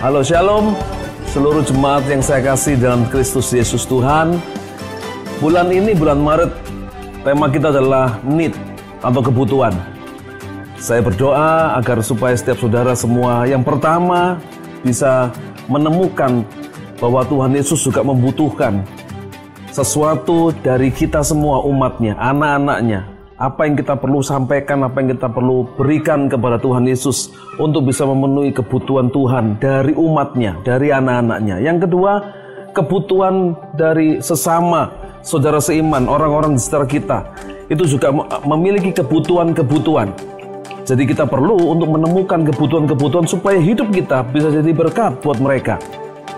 Halo Shalom, seluruh jemaat yang saya kasih dalam Kristus Yesus Tuhan. Bulan ini, bulan Maret, tema kita adalah need atau kebutuhan. Saya berdoa agar supaya setiap saudara semua yang pertama bisa menemukan bahwa Tuhan Yesus juga membutuhkan sesuatu dari kita semua umatnya, anak-anaknya. Apa yang kita perlu sampaikan, apa yang kita perlu berikan kepada Tuhan Yesus untuk bisa memenuhi kebutuhan Tuhan dari umatnya, dari anak-anaknya. Yang kedua, kebutuhan dari sesama saudara seiman, orang-orang di sekitar kita. Itu juga memiliki kebutuhan-kebutuhan. Jadi kita perlu untuk menemukan kebutuhan-kebutuhan supaya hidup kita bisa jadi berkat buat mereka.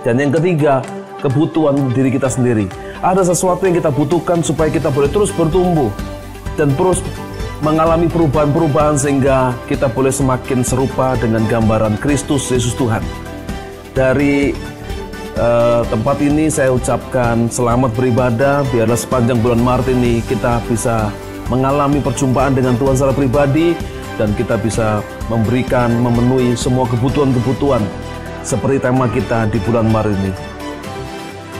Dan yang ketiga, kebutuhan diri kita sendiri. Ada sesuatu yang kita butuhkan supaya kita boleh terus bertumbuh dan terus mengalami perubahan-perubahan sehingga kita boleh semakin serupa dengan gambaran Kristus Yesus Tuhan. Dari tempat ini saya ucapkan selamat beribadah. Biarlah sepanjang bulan Maret ini kita bisa mengalami perjumpaan dengan Tuhan secara pribadi dan kita bisa memberikan, memenuhi semua kebutuhan-kebutuhan seperti tema kita di bulan Maret ini.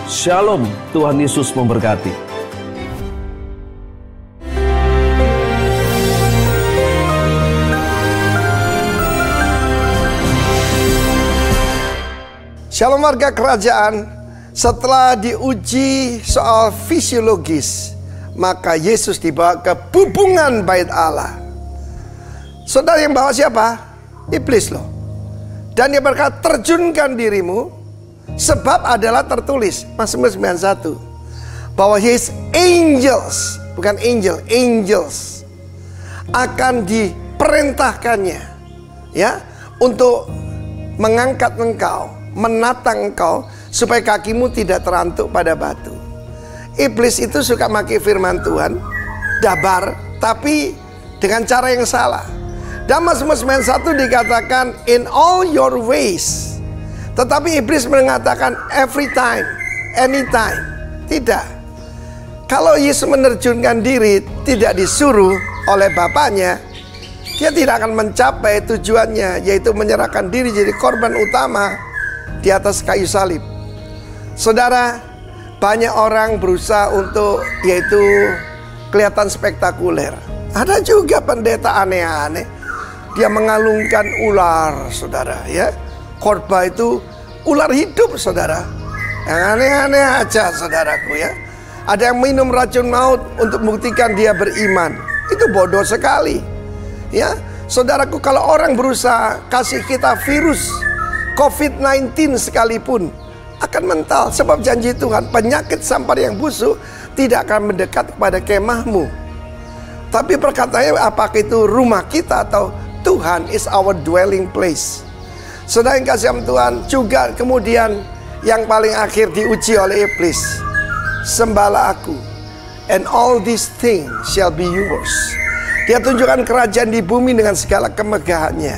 Shalom, Tuhan Yesus memberkati. Shalom warga kerajaan, setelah diuji soal fisiologis, maka Yesus dibawa ke bubungan bait Allah. Saudara yang bawa siapa? Iblis loh. Dan dia berkata, terjunkan dirimu, sebab adalah tertulis, Mazmur 91, bahwa his angels, bukan angel, angels, akan diperintahkannya, ya, untuk mengangkat engkau, menatang engkau supaya kakimu tidak terantuk pada batu. Iblis itu suka pakai firman Tuhan, dabar, tapi dengan cara yang salah. Dalam Mazmur 91 dikatakan in all your ways. Tetapi iblis mengatakan every time, anytime. Tidak. Kalau Yesus menerjunkan diri tidak disuruh oleh Bapaknya, dia tidak akan mencapai tujuannya, yaitu menyerahkan diri jadi korban utama di atas kayu salib. Saudara, banyak orang berusaha untuk yaitu kelihatan spektakuler. Ada juga pendeta aneh-aneh, dia mengalungkan ular, saudara, ya. Khotbah itu ular hidup, saudara. Yang aneh-aneh aja, saudaraku, ya. Ada yang minum racun maut untuk membuktikan dia beriman. Itu bodoh sekali, ya. Saudaraku, kalau orang berusaha kasih kita virus COVID-19 sekalipun akan mental, sebab janji Tuhan, penyakit sampar yang busuk tidak akan mendekat kepada kemahmu. Tapi perkataannya, apakah itu rumah kita atau Tuhan is our dwelling place. Saudara yang kasih Tuhan, juga kemudian yang paling akhir diuji oleh iblis, sembahlah aku and all these things shall be yours. Dia tunjukkan kerajaan di bumi dengan segala kemegahannya.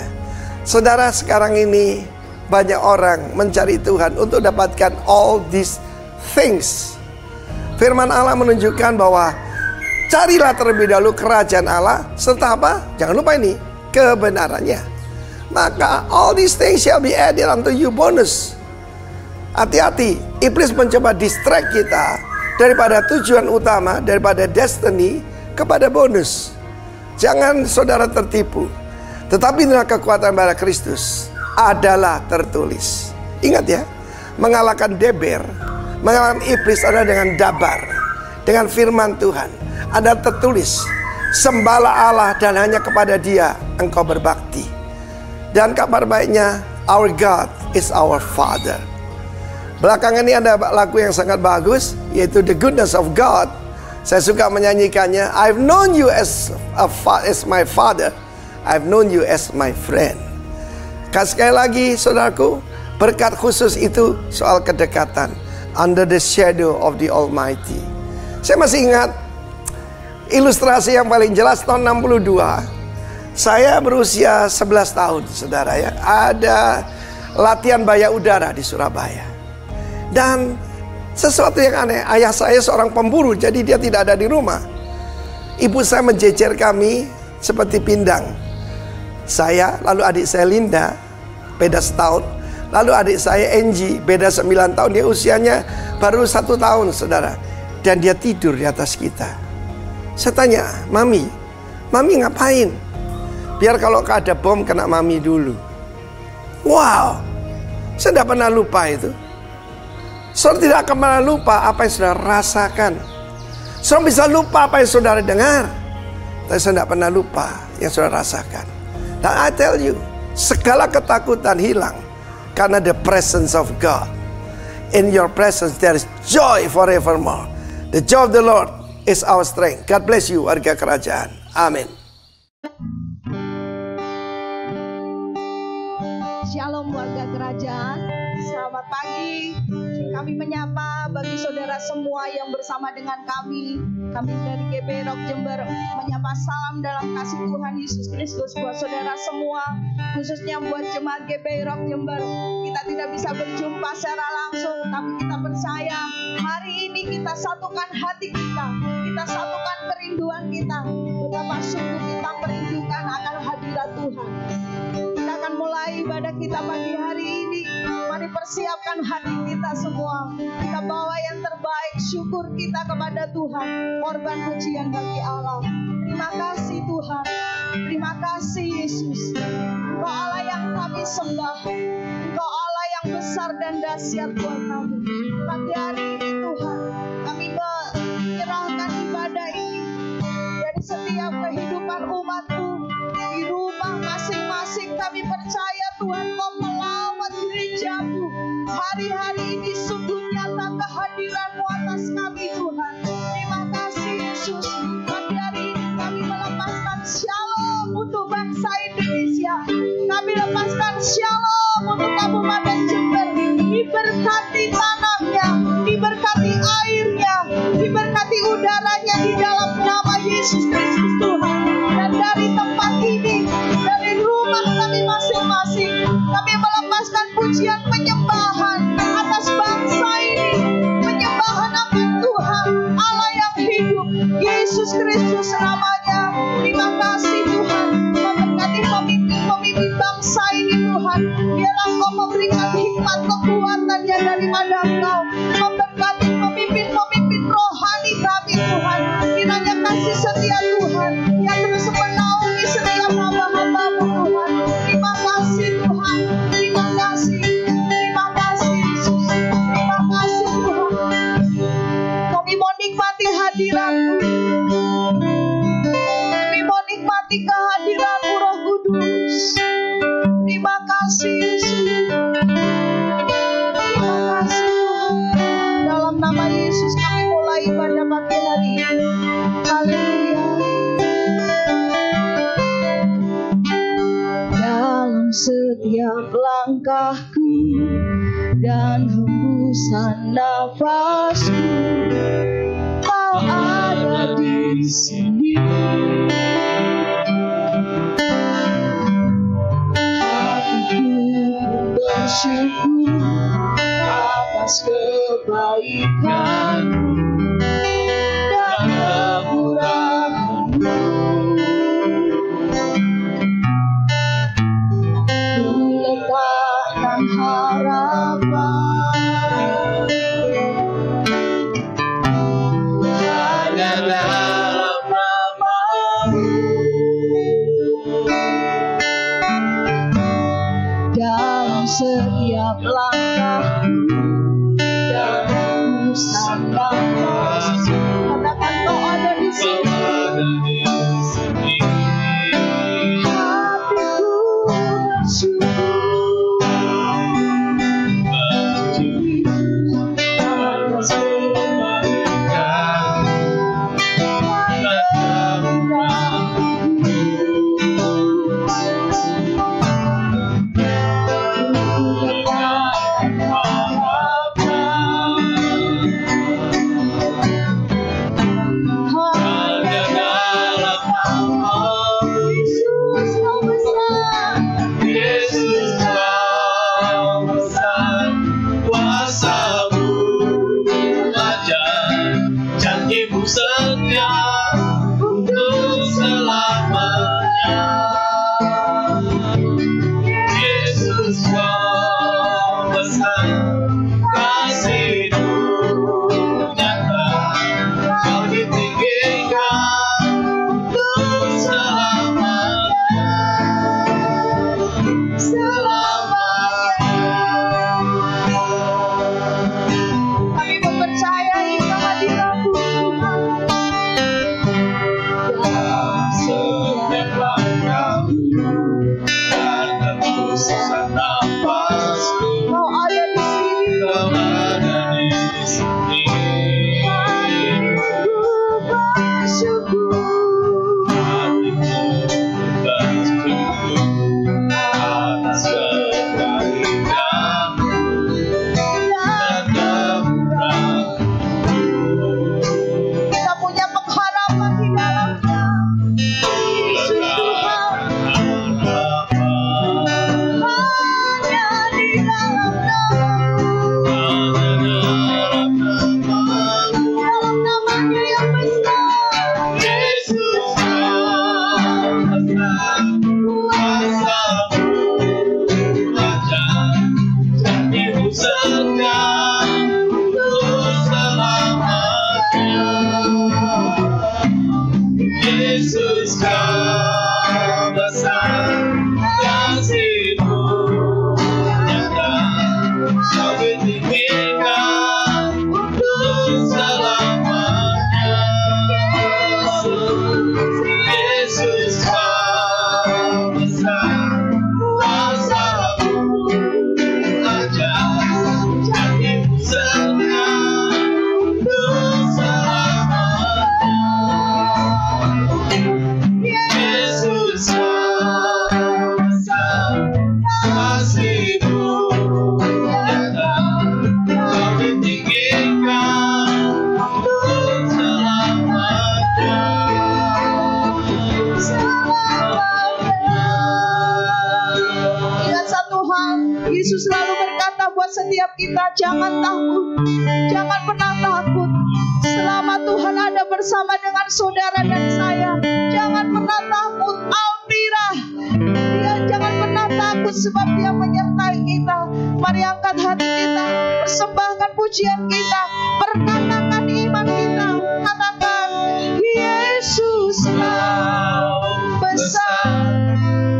Saudara, sekarang ini banyak orang mencari Tuhan untuk dapatkan all these things. Firman Allah menunjukkan bahwa carilah terlebih dahulu kerajaan Allah, serta apa? Jangan lupa ini, kebenarannya. Maka all these things shall be added unto you, bonus. Hati-hati, iblis mencoba distract kita daripada tujuan utama, daripada destiny kepada bonus. Jangan saudara tertipu. Tetapi inilah kekuatan bara Kristus adalah tertulis. Ingat ya, mengalahkan Deber, mengalahkan iblis adalah dengan dabar, dengan firman Tuhan. Ada tertulis, sembahlah Allah dan hanya kepada Dia engkau berbakti. Dan kabar baiknya, our God is our Father. Belakangan ini ada lagu yang sangat bagus, yaitu The Goodness of God. Saya suka menyanyikannya. I've known you as my father, I've known you as my friend. Sekali lagi saudaraku, berkat khusus itu soal kedekatan, under the shadow of the Almighty. Saya masih ingat ilustrasi yang paling jelas tahun 62. Saya berusia 11 tahun, saudara, ya. Ada latihan baya udara di Surabaya. Dan sesuatu yang aneh, ayah saya seorang pemburu, jadi dia tidak ada di rumah. Ibu saya menjejer kami seperti pindang. Saya, lalu adik saya Linda, beda setahun. Lalu adik saya Angie, beda 9 tahun, dia usianya baru 1 tahun, saudara. Dan dia tidur di atas kita. Saya tanya, Mami ngapain? Biar kalau ada bom kena Mami dulu. Wow, saya tidak pernah lupa itu. Saudara tidak akan pernah lupa apa yang saudara rasakan. Saudara bisa lupa apa yang saudara dengar, tapi saya tidak pernah lupa yang saudara rasakan. Dan I tell you, segala ketakutan hilang karena the presence of God. In your presence there is joy forevermore. The joy of the Lord is our strength. God bless you, warga kerajaan. Amin. Shalom warga kerajaan, selamat pagi. Kami menyapa bagi saudara semua yang bersama dengan kami. Kami dari GBI Rock Jember menyapa salam dalam kasih Tuhan Yesus Kristus buat saudara semua, khususnya buat jemaat GBI Rock Jember. Kita tidak bisa berjumpa secara langsung, tapi kita percaya hari ini kita satukan hati kita satukan kerinduan kita. Betapa sungguh kita merindukan akan hadirat Tuhan. Kita akan mulai ibadah kita pagi hari ini. Mari persiapkan hati kita semua. Kita bawa yang terbaik, syukur kita kepada Tuhan. Korban pujian bagi Allah. Terima kasih Tuhan. Terima kasih Yesus. Engkau Allah yang kami sembah. Engkau Allah yang besar dan dahsyat buat kami. Pagi hari ini Tuhan, kami menyerahkan ibadah ini dari setiap kehidupan umat-Mu. Di rumah masing-masing kami percaya Tuhan Kau melawat gereja-Mu. Hari-hari ini sungguh nyata kehadiran-Mu atas kami Tuhan. Terima kasih Yesus. Pagi hari ini kami melepaskan shalom untuk bangsa Indonesia. Kami lepaskan shalom untuk Kabupaten Jember. Diberkati tanahnya, diberkati airnya, diberkati udaranya di dalam nama Yesus Kristus Tuhan. Dan dari tempat ini, dari rumah kami masing-masing, kami melepaskan pujian penyembahan atas bangsa ini. Penyembahan akan Tuhan, Allah yang hidup, Yesus Kristus namanya. Terima kasih Tuhan, memberkati pemimpin bangsa ini Tuhan. Biarlah Kau memberikan hikmat kekuatannya daripada Engkau. Memberkati pemimpin rohani kami Tuhan. Kiranya kasih setia Tuhan yang terus menaungi setiap hamba-hamba-Mu Tuhan. Terima kasih Tuhan. Terima kasih Yesus. Terima kasih Tuhan. Kami mau nikmati hadirat-Mu. Kami mau nikmati kehadiran-Mu Roh Kudus. Terima kasih Yesus. Terima kasih Tuhan. Dalam nama Yesus kami mulai ibadah pagi hari ini. Haleluya. Dalam setiap langkahku dan hembusan nafasku, Kau ada di sini. Bersyukur atas kebaikan-Mu dan kemurahan-Mu. Ku letakkan harapan hanya dalam nama-Mu. Dalam setiap langkahku dan hembusan nafasku, katakan Kau ada di sini. Hatiku bersyukur atas kebaikan-Mu. Kita punya pengharapan di dalam-Nya. Yesus Tuhan, hanya di dalam nama-Nya yang besar. Yesus kau besar, kasih-Mu nyata, kau ditinggikan untuk selamanya. Yesus kau besar, kuasa-Mu ajar, janji-Mu setia untuk selamanya. Yesus kau besar, kasih-Mu nyata, kau ditinggikan untuk selamanya. Ingat satu hal, Yesus selalu berkata buat setiap kita, jangan takut, jangan pernah takut. Selama Tuhan ada bersama dengan saudara dan saya, jangan pernah takut. Almira, dia jangan pernah takut sebab dia menyertai kita. Mari angkat hati kita, persembahkan pujian kita, perkatakan iman kita, katakan Yesus kau besar,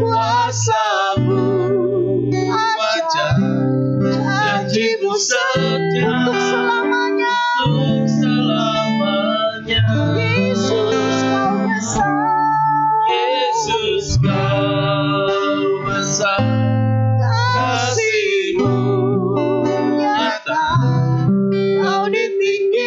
kuasa-Mu ajar, Janji-Mu setia untuk selamanya. untuk selamanya. Yesus kau besar, Yesus kau besar, kasih-Mu nyata, kau ditinggikan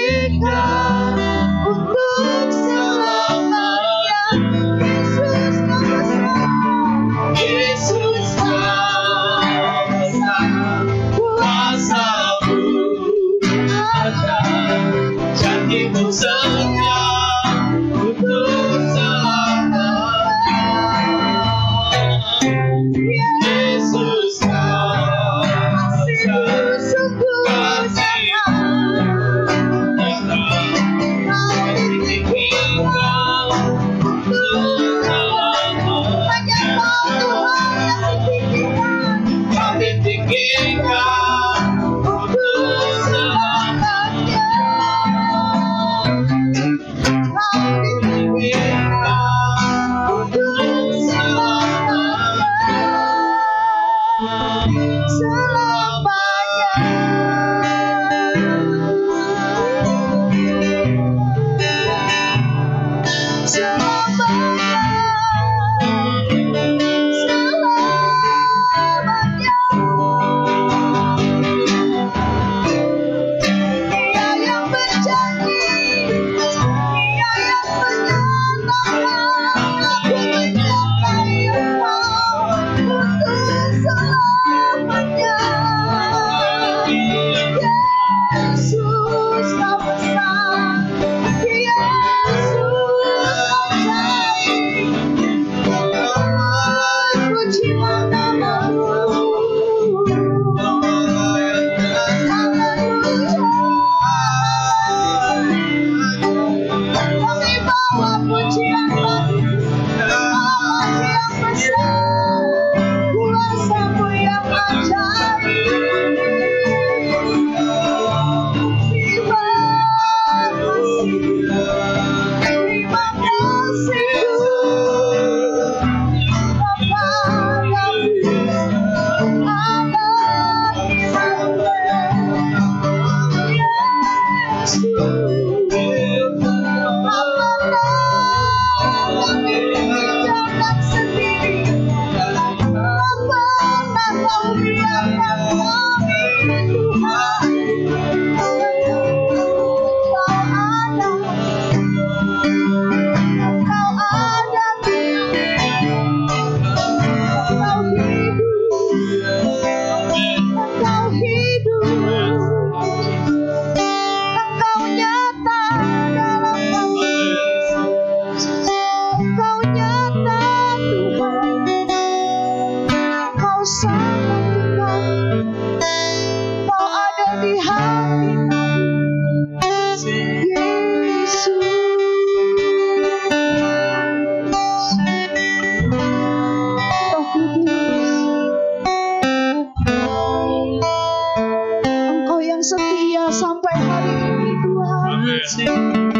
sampai hari ini Tuhan.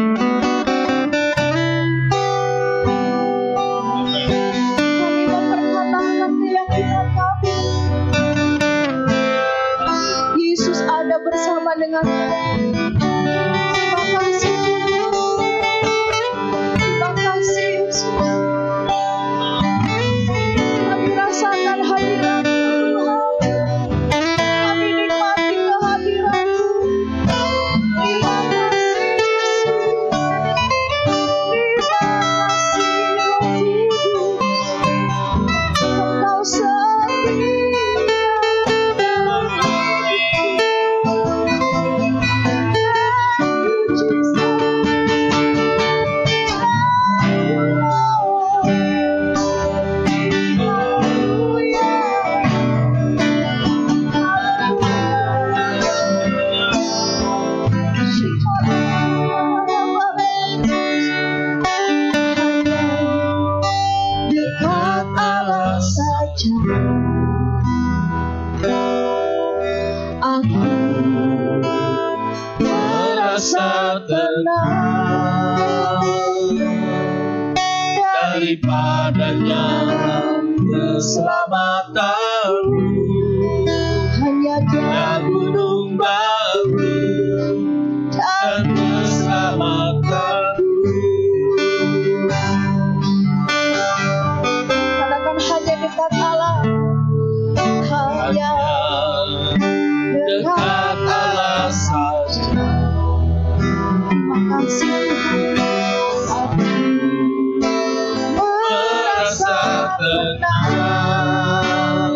Kami memperkatakan keyakinan kami. Yesus ada bersama dengan kami. Terima kasih Tuhan. Terima kasih Yesus. Kami rasakan hadirat-Mu Tuhan. Kami nikmati kehadiran-Mu. Terima kasih Yesus. Terima kasih Roh Kudus. Engkau setia. Dekat Allah saja aku merasa tenang, Daripadanya keselamatan, hanya Dia gunung baru dan keselamatan. katakan hanya dekat Allah, hanya Dekat Allah saja. terima kasih Tuhan. Aku merasa tenang,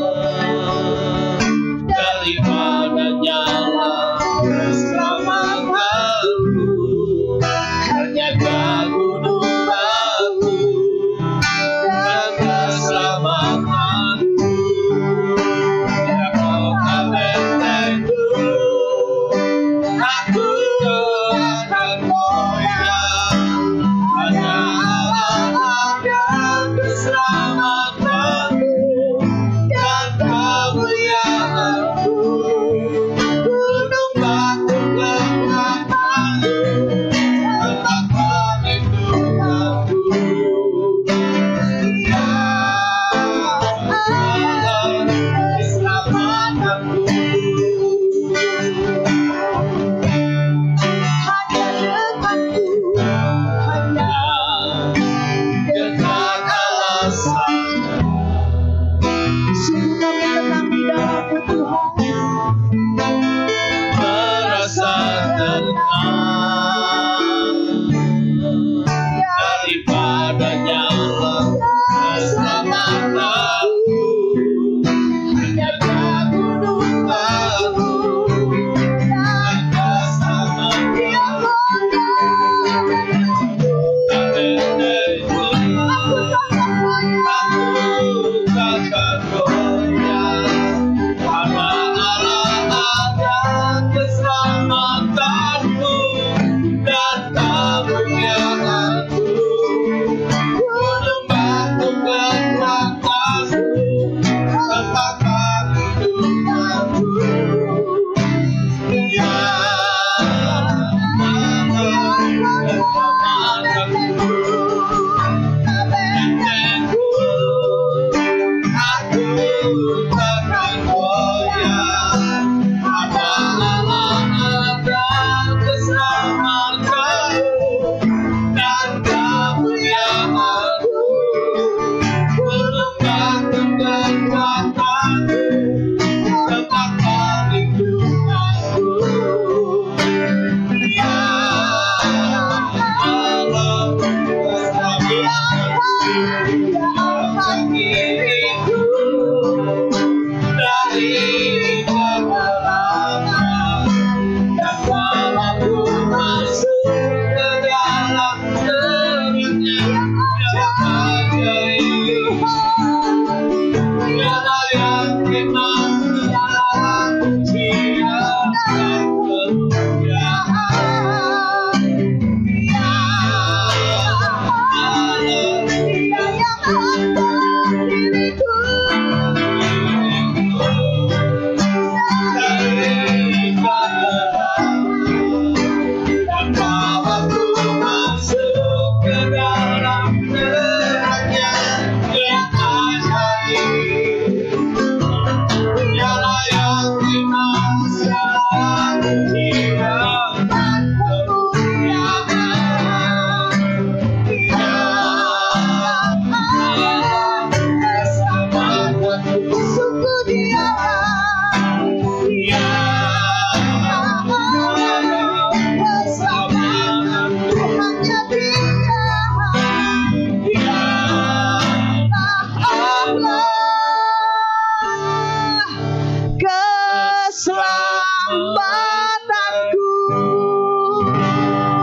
keselamatanku.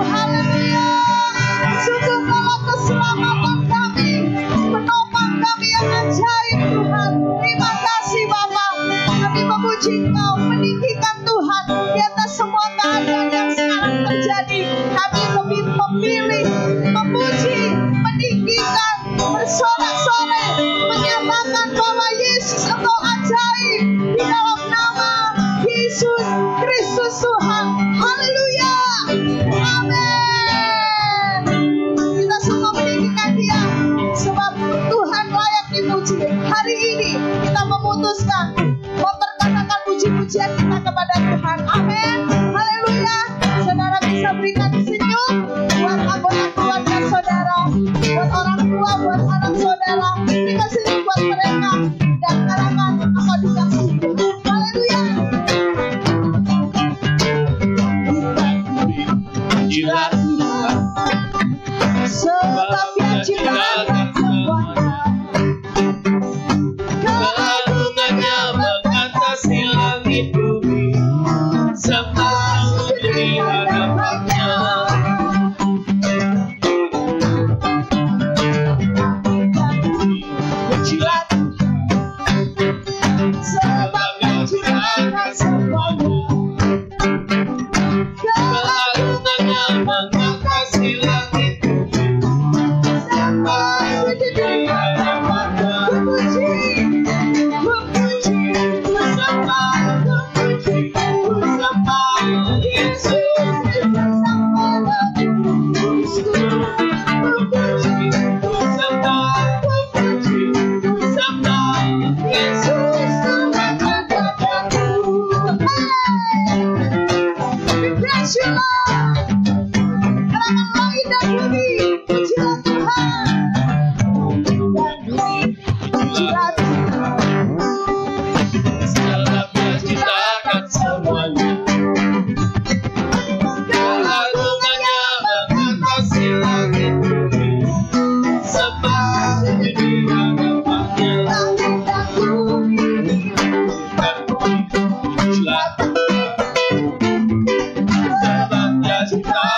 Haleluya. Sungguh Kau keselamatan kami, penopang kami yang ajaib Tuhan. Terima kasih Bapa. Kami memuji Kau, meninggikan Tuhan di atas semua keadaan yang sekarang terjadi. Kami lebih memilih memuji, meninggikan, bersorak-sorai, menyatakan bahwa Yesus Engkau ajaib di dalam nama Yesus Kristus Tuhan. Haleluya. Amin. Kita semua meninggikan Dia sebab Tuhan layak dipuji. Hari ini kita memutuskan memperkatakan puji-pujian kita kepada Tuhan. Amin. Haleluya. Saudara bisa berikan senyum buat anggota keluarga saudara, buat orang tua, buat anak saudara. Kita senyum buat mereka dan katakan engkau dikasihi. Haleluya. Jilat Sebab Dia ciptakan semuanya, keagungannya mengatasi langit bumi, semua sujud di hadapannya. Jilat sebab Dia ciptakan semuanya, keagungannya mengatasi langit bumi, semua sujud di hadapannya. Puji, puji, sembah, puji, sembah Yesus, sembah, puji, sembah Yesus. We bless you, Lord. Kalangan langit dan bumi, pujilah Tuhan. Dan bumi, pujilah Tuhan. Sebab Dia ciptakan semuanya, keagungannya mengatasi langit bumi, sembah sujud di hadapannya. Langit dan bumi, Dan pujilah, sebab Dia ciptakan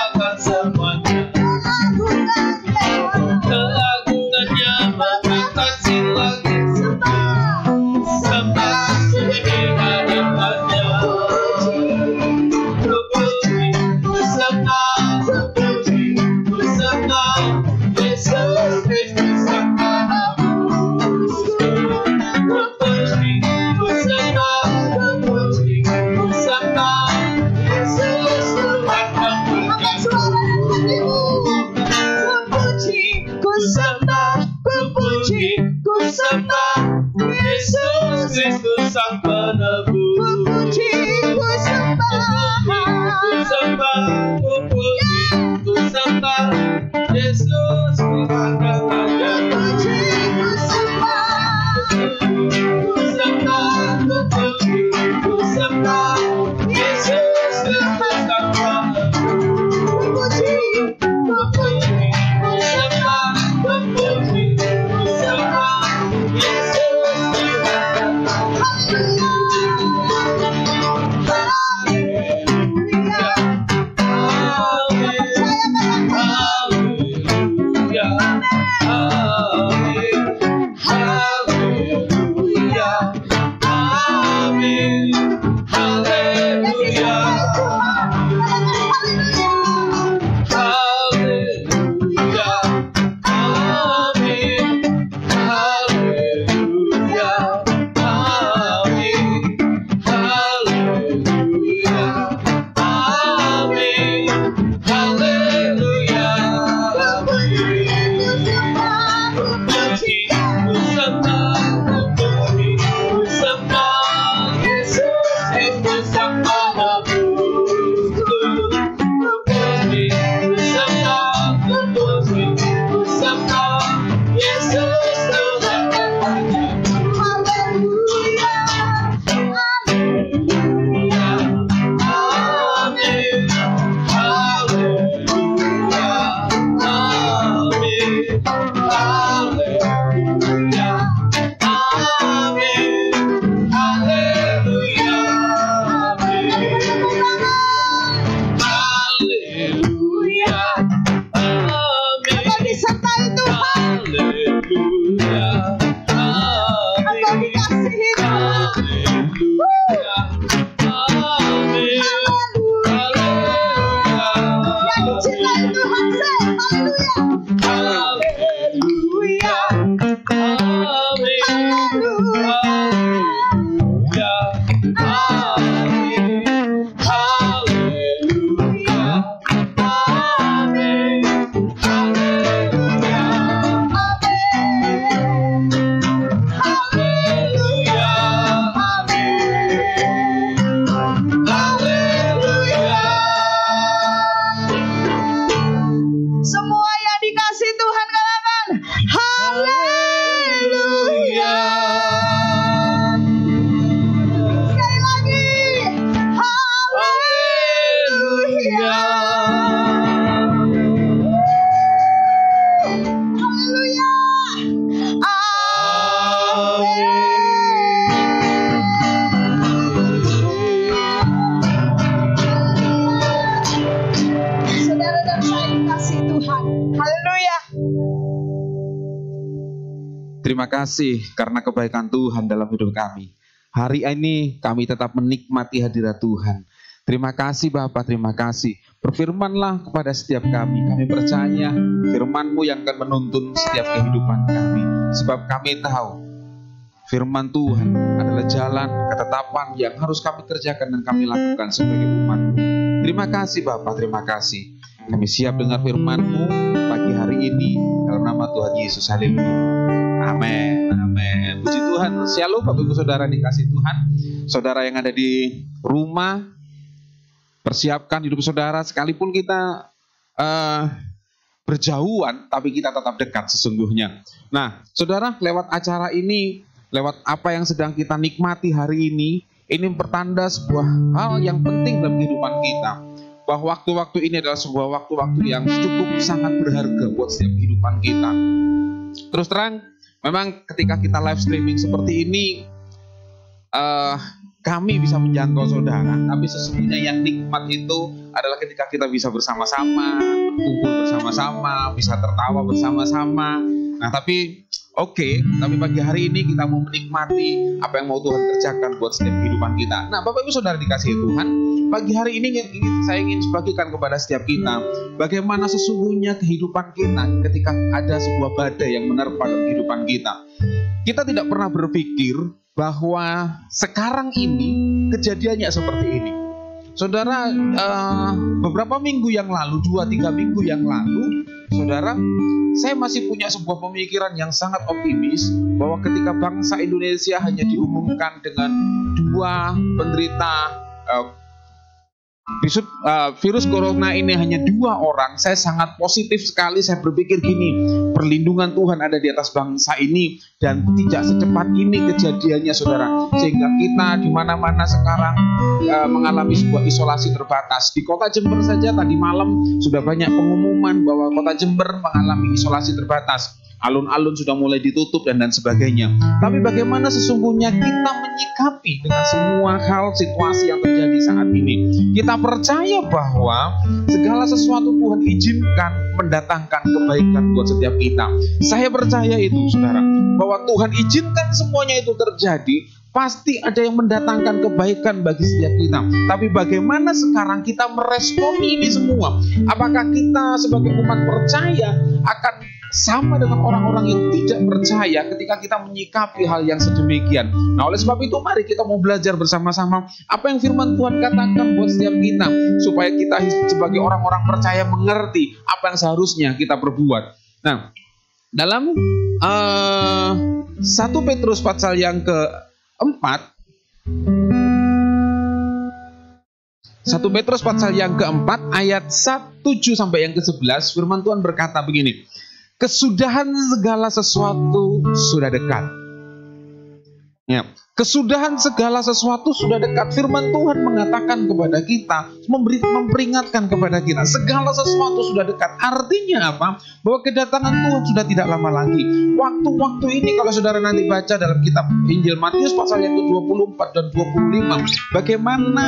Terima kasih karena kebaikan Tuhan dalam hidup kami. Hari ini kami tetap menikmati hadirat Tuhan. Terima kasih Bapa, terima kasih. Berfirmanlah kepada setiap kami. Kami percaya firman-Mu yang akan menuntun setiap kehidupan kami. Sebab kami tahu firman Tuhan adalah jalan ketetapan yang harus kami kerjakan dan kami lakukan sebagai umat-Mu. Terima kasih Bapa, terima kasih. Kami siap dengar firman-Mu pagi hari ini dalam nama Tuhan Yesus. Haleluya. Amin, amin. Puji Tuhan. Shalom Bapak Ibu Saudara dikasih Tuhan. Saudara yang ada di rumah, persiapkan hidup saudara. Sekalipun kita berjauhan, tapi kita tetap dekat sesungguhnya. Nah, saudara, lewat acara ini, lewat apa yang sedang kita nikmati hari ini pertanda sebuah hal yang penting dalam kehidupan kita. Bahwa waktu-waktu ini adalah sebuah waktu-waktu yang cukup sangat berharga buat setiap kehidupan kita. Terus terang, memang ketika kita live streaming seperti ini, kami bisa menjangkau saudara. Tapi sesungguhnya yang nikmat itu adalah ketika kita bisa bersama-sama, kumpul bersama-sama, bisa tertawa bersama-sama. Nah, tapi tapi pagi hari ini kita mau menikmati apa yang mau Tuhan kerjakan buat setiap kehidupan kita. Nah, Bapak Ibu Saudara dikasihi Tuhan, pagi hari ini saya ingin bagikan kepada setiap kita bagaimana sesungguhnya kehidupan kita ketika ada sebuah badai yang menerpa dalam kehidupan kita. Kita tidak pernah berpikir bahwa sekarang ini kejadiannya seperti ini. Saudara, beberapa minggu yang lalu, 2-3 minggu yang lalu, saudara, saya masih punya sebuah pemikiran yang sangat optimis bahwa ketika bangsa Indonesia hanya diumumkan dengan 2 penderita virus corona ini hanya 2 orang, saya sangat positif sekali. Saya berpikir gini, perlindungan Tuhan ada di atas bangsa ini dan tidak secepat ini kejadiannya, saudara. Sehingga kita di mana-mana sekarang mengalami sebuah isolasi terbatas. Di kota Jember saja tadi malam sudah banyak pengumuman bahwa kota Jember mengalami isolasi terbatas. Alun-alun sudah mulai ditutup dan sebagainya. Tapi bagaimana sesungguhnya kita menyikapi dengan semua hal situasi yang terjadi saat ini? Kita percaya bahwa segala sesuatu Tuhan izinkan mendatangkan kebaikan buat setiap kita. Saya percaya itu, saudara, bahwa Tuhan izinkan semuanya itu terjadi. Pasti ada yang mendatangkan kebaikan bagi setiap kita. Tapi bagaimana sekarang kita meresponi ini semua? Apakah kita sebagai umat percaya akan sama dengan orang-orang yang tidak percaya ketika kita menyikapi hal yang sedemikian? Nah, oleh sebab itu mari kita mau belajar bersama-sama apa yang firman Tuhan katakan buat setiap kita, supaya kita sebagai orang-orang percaya mengerti apa yang seharusnya kita perbuat. Nah, dalam 1 Petrus pasal yang keempat, 1 Petrus pasal yang keempat ayat 7 sampai yang ke-11, firman Tuhan berkata begini: kesudahan segala sesuatu sudah dekat. Ya, kesudahan segala sesuatu sudah dekat. Firman Tuhan mengatakan kepada kita, memperingatkan kepada kita, segala sesuatu sudah dekat. Artinya apa? Bahwa kedatangan Tuhan sudah tidak lama lagi. Waktu-waktu ini kalau saudara nanti baca dalam kitab Injil Matius pasal yang ke-24 dan 25, bagaimana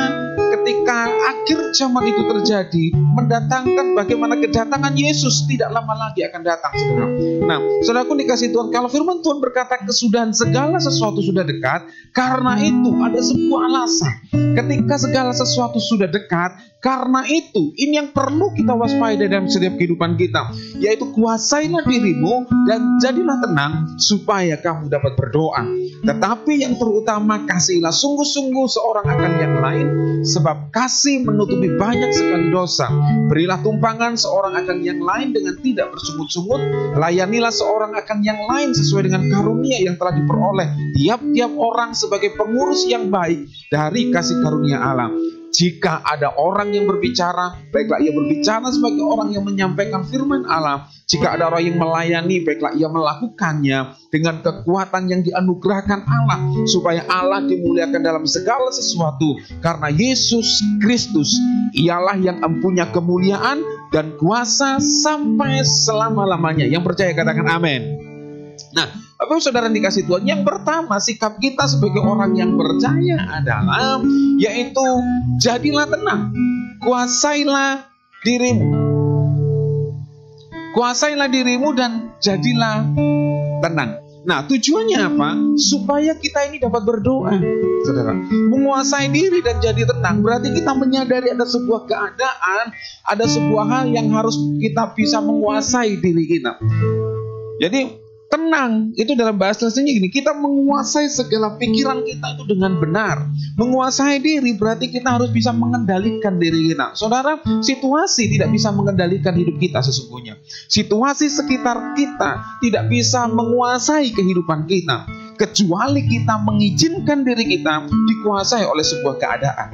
ketika akhir zaman itu terjadi, mendatangkan bagaimana kedatangan Yesus tidak lama lagi akan datang, saudara. Nah, saudaraku dikasih Tuhan, kalau firman Tuhan berkata kesudahan segala sesuatu sudah dekat, karena itu ada sebuah alasan. Ketika segala sesuatu sudah dekat, karena itu ini yang perlu kita waspadai dalam setiap kehidupan kita, yaitu kuasailah dirimu dan jadilah tenang supaya kamu dapat berdoa. Tetapi yang terutama, kasihilah sungguh-sungguh seorang akan yang lain, sebab kasih menutupi banyak sekali dosa. Berilah tumpangan seorang akan yang lain dengan tidak bersungut-sungut. Layanilah seorang akan yang lain sesuai dengan karunia yang telah diperoleh tiap-tiap orang sebagai pengurus yang baik dari kasih karunia Allah. Jika ada orang yang berbicara, baiklah ia berbicara sebagai orang yang menyampaikan firman Allah. Jika ada orang yang melayani, baiklah ia melakukannya dengan kekuatan yang dianugerahkan Allah, supaya Allah dimuliakan dalam segala sesuatu. Karena Yesus Kristus ialah yang mempunyai kemuliaan dan kuasa sampai selama-lamanya. Yang percaya katakan amin. Nah, Bapak saudara dikasih Tuhan, yang pertama sikap kita sebagai orang yang percaya adalah, yaitu jadilah tenang, kuasailah dirimu. Kuasailah dirimu dan jadilah tenang. Nah, tujuannya apa? Supaya kita ini dapat berdoa, saudara. Menguasai diri dan jadi tenang, berarti kita menyadari ada sebuah keadaan, ada sebuah hal yang harus kita bisa menguasai diri kita. Jadi, tenang itu dalam bahasa aslinya gini, kita menguasai segala pikiran kita itu dengan benar. Menguasai diri berarti kita harus bisa mengendalikan diri kita. Saudara, situasi tidak bisa mengendalikan hidup kita sesungguhnya. Situasi sekitar kita tidak bisa menguasai kehidupan kita, kecuali kita mengizinkan diri kita dikuasai oleh sebuah keadaan.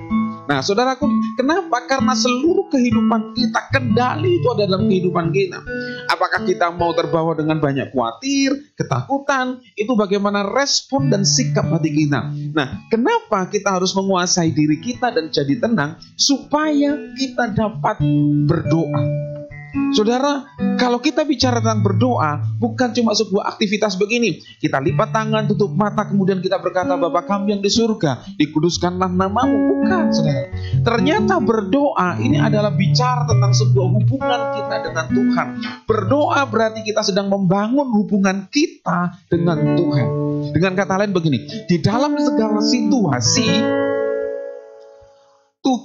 Nah, saudaraku, kenapa? Karena seluruh kehidupan kita, kendali itu ada dalam kehidupan kita. Apakah kita mau terbawa dengan banyak khawatir, ketakutan, itu bagaimana respon dan sikap hati kita. Nah, kenapa kita harus menguasai diri kita dan jadi tenang? Supaya kita dapat berdoa. Saudara, kalau kita bicara tentang berdoa, bukan cuma sebuah aktivitas begini. Kita lipat tangan, tutup mata, kemudian kita berkata, Bapa kami yang di surga, dikuduskanlah namamu. Bukan, saudara. Ternyata berdoa ini adalah bicara tentang sebuah hubungan kita dengan Tuhan. Berdoa berarti kita sedang membangun hubungan kita dengan Tuhan. Dengan kata lain begini, di dalam segala situasi,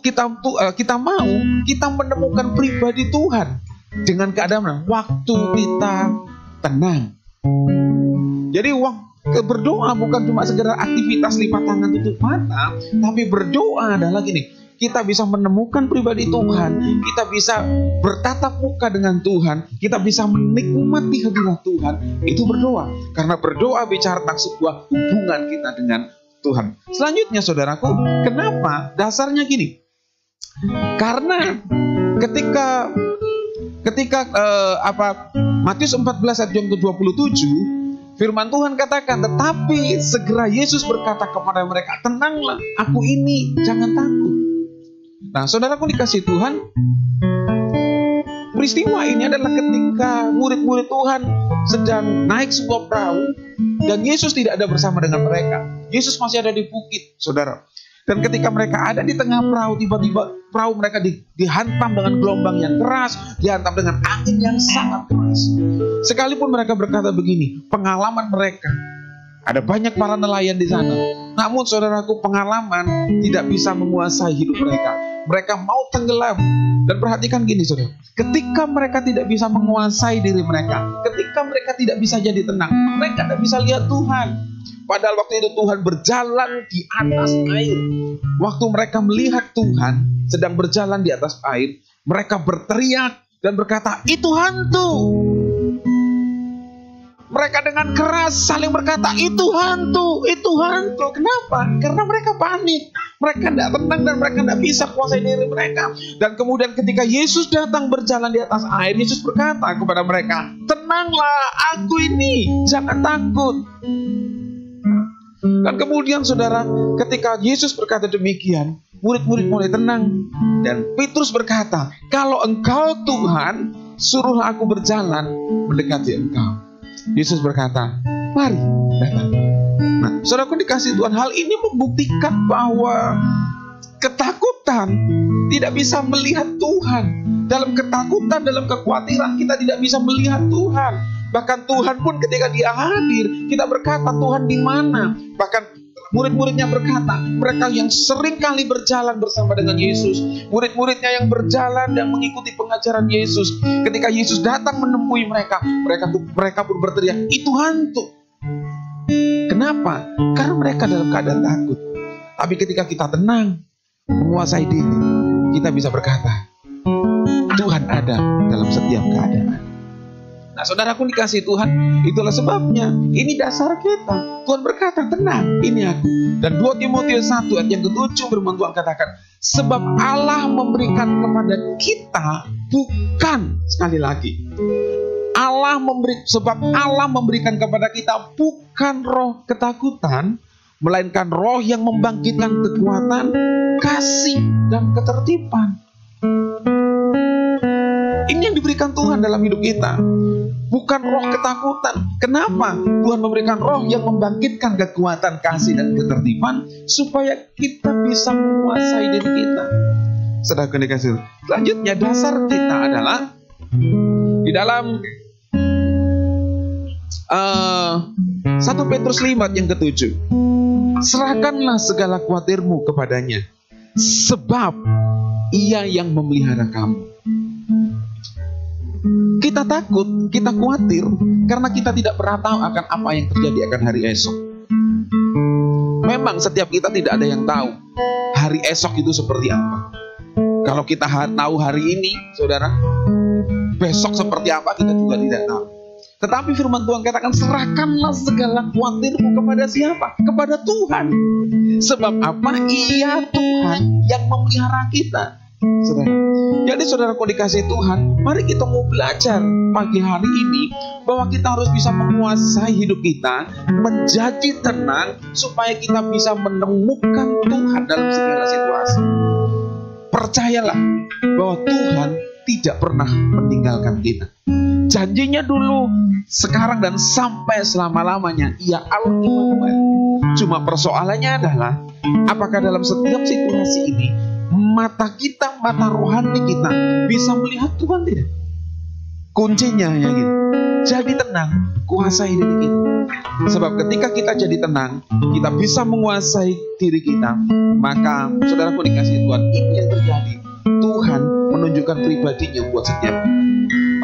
kita mau kita menemukan pribadi Tuhan dengan keadaan waktu kita tenang. Jadi berdoa bukan cuma sekedar aktivitas lipat tangan tutup mata, tapi berdoa adalah gini, kita bisa menemukan pribadi Tuhan, kita bisa bertatap muka dengan Tuhan, kita bisa menikmati hadirat Tuhan. Itu berdoa, karena berdoa bicara tentang sebuah hubungan kita dengan Tuhan. Selanjutnya, saudaraku, kenapa? Dasarnya gini, karena ketika Matius 14 ayat yang ke-27, firman Tuhan katakan, tetapi segera Yesus berkata kepada mereka, tenanglah, aku ini, jangan takut. Nah, saudaraku dikasih Tuhan, peristiwa ini adalah ketika murid-murid Tuhan sedang naik sebuah perahu dan Yesus tidak ada bersama dengan mereka. Yesus masih ada di bukit, saudara. Dan ketika mereka ada di tengah perahu, tiba-tiba perahu mereka dihantam dengan gelombang yang keras, dihantam dengan angin yang sangat keras. Sekalipun mereka berkata begini, pengalaman mereka, ada banyak para nelayan di sana. Namun saudaraku, pengalaman tidak bisa menguasai hidup mereka. Mereka mau tenggelam. Dan perhatikan gini, saudara, ketika mereka tidak bisa menguasai diri mereka, ketika mereka tidak bisa jadi tenang, mereka tidak bisa lihat Tuhan. Padahal waktu itu Tuhan berjalan di atas air. Waktu mereka melihat Tuhan sedang berjalan di atas air, mereka berteriak dan berkata, itu hantu. Mereka dengan keras saling berkata, itu hantu, itu hantu. Kenapa? Karena mereka panik. Mereka tidak tenang dan mereka tidak bisa kuasai diri mereka. Dan kemudian ketika Yesus datang berjalan di atas air, Yesus berkata kepada mereka, tenanglah, aku ini, jangan takut. Dan kemudian saudara, ketika Yesus berkata demikian, murid-murid mulai tenang. Dan Petrus berkata, kalau engkau Tuhan, suruhlah aku berjalan mendekati engkau. Yesus berkata, mari datang. Nah, saudaraku dikasih Tuhan, hal ini membuktikan bahwa ketakutan tidak bisa melihat Tuhan. Dalam ketakutan, dalam kekhawatiran, kita tidak bisa melihat Tuhan. Bahkan Tuhan pun ketika Dia hadir, kita berkata, Tuhan di mana? Bahkan murid-muridnya berkata, mereka yang sering kali berjalan bersama dengan Yesus, murid-muridnya yang berjalan dan mengikuti pengajaran Yesus, ketika Yesus datang menemui mereka, mereka pun berteriak, itu hantu. Kenapa? Karena mereka dalam keadaan takut. Tapi ketika kita tenang, menguasai diri, kita bisa berkata, Tuhan ada dalam setiap keadaan. Nah, saudaraku dikasih Tuhan, itulah sebabnya, ini dasar kita. Tuhan berkata, tenang, ini aku. Dan 2 Timotius 1 ayat yang ke-7 firman Tuhan katakan, sebab Allah memberikan kepada kita bukan, sekali lagi, sebab Allah memberikan kepada kita bukan roh ketakutan, melainkan roh yang membangkitkan kekuatan, kasih, dan ketertiban. Ini yang diberikan Tuhan dalam hidup kita, bukan roh ketakutan. Kenapa? Tuhan memberikan roh yang membangkitkan kekuatan, kasih, dan ketertiban, supaya kita bisa menguasai diri kita. Saudara dikasih. Selanjutnya, dasar kita adalah di dalam 1 Petrus 5 yang ke-7. Serahkanlah segala khawatirmu kepadanya, sebab Ia yang memelihara kamu. Kita takut, kita khawatir, karena kita tidak pernah tahu akan apa yang terjadi akan hari esok. Memang setiap kita tidak ada yang tahu hari esok itu seperti apa. Kalau kita tahu hari ini, saudara, besok seperti apa kita juga tidak tahu. Tetapi firman Tuhan katakan, serahkanlah segala khawatirmu kepada siapa? Kepada Tuhan. Sebab apa? Ia Tuhan yang memelihara kita. Saudara. Jadi saudaraku dikasih Tuhan, mari kita mau belajar pagi hari ini bahwa kita harus bisa menguasai hidup kita, menjadi tenang supaya kita bisa menemukan Tuhan dalam segala situasi. Percayalah bahwa Tuhan tidak pernah meninggalkan kita. Janjinya dulu, sekarang dan sampai selama-lamanya Ia Allah Immanuel. Cuma persoalannya adalah apakah dalam setiap situasi ini mata kita, mata rohani kita bisa melihat Tuhan tidak? Kuncinya ya gitu. Jadi tenang, kuasai diri kita. Sebab ketika kita jadi tenang, kita bisa menguasai diri kita. Maka saudaraku dikasih Tuhan, ini yang terjadi. Tuhan menunjukkan pribadinya buat setiap.